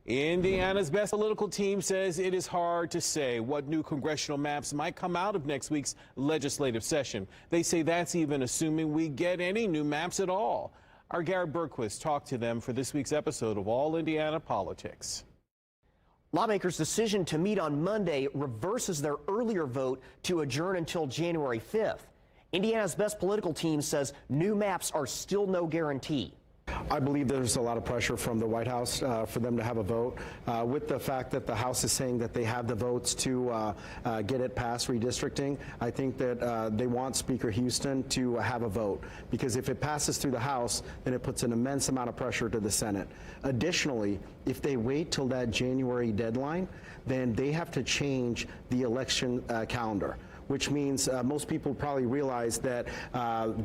Indiana's best political team says it is hard to say what new congressional maps might come out of next week's legislative session. They say that's even assuming we get any new maps at all. Our Garrett Bergquist talked to them for this week's episode of All Indiana Politics. Lawmakers' decision to meet on Monday reverses their earlier vote to adjourn until January 5th. Indiana's best political team says new maps are still no guarantee. I believe there's a lot of pressure from the White House for them to have a vote. With the fact that the House is saying that they have the votes to get it past redistricting, I think that they want Speaker Houston to have a vote, because if it passes through the House, then it puts an immense amount of pressure to the Senate. Additionally, if they wait till that January deadline, then they have to change the election calendar, which means most people probably realize that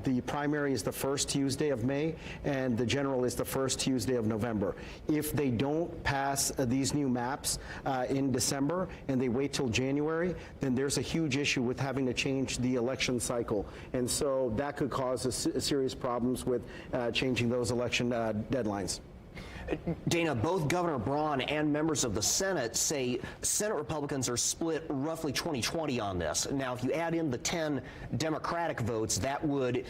the primary is the first Tuesday of May and the general is the first Tuesday of November. If they don't pass these new maps in December and they wait till January, then there's a huge issue with having to change the election cycle. And so that could cause serious problems with changing those election deadlines. Dana, both Governor Braun and members of the Senate say Senate Republicans are split roughly 20-20 on this. Now, if you add in the 10 Democratic votes, that would,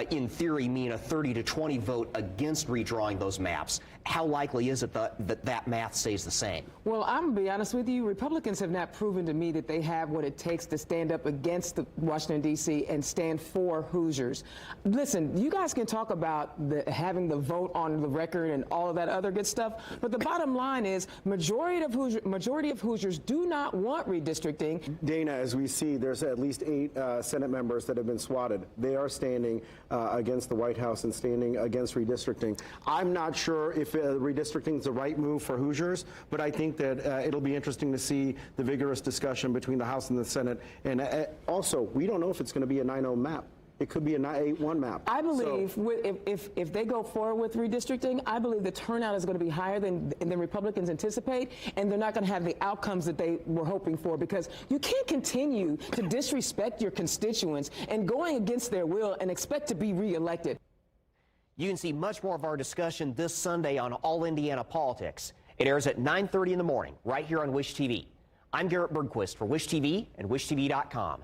in theory, mean a 30-20 vote against redrawing those maps. How likely is it that math stays the same? Well, I'm going to be honest with you. Republicans have not proven to me that they have what it takes to stand up against the Washington, D.C. and stand for Hoosiers. Listen, you guys can talk about having the vote on the record and all of that other good stuff, but the bottom line is majority of Hoosiers do not want redistricting. Dana, as we see, there's at least 8 Senate members that have been swatted. They are standing against the White House and standing against redistricting. I'm not sure if redistricting is the right move for Hoosiers, but I think that it'll be interesting to see the vigorous discussion between the House and the Senate. And also, we don't know if it's going to be a 9-0 map. It could be a 8-1 map. I believe if they go forward with redistricting, I believe the turnout is going to be higher than Republicans anticipate, and they're not going to have the outcomes that they were hoping for, because you can't continue to disrespect your constituents and going against their will and expect to be reelected. You can see much more of our discussion this Sunday on All Indiana Politics. It airs at 9:30 in the morning, right here on Wish TV. I'm Garrett Bergquist for Wish TV and WishTV.com.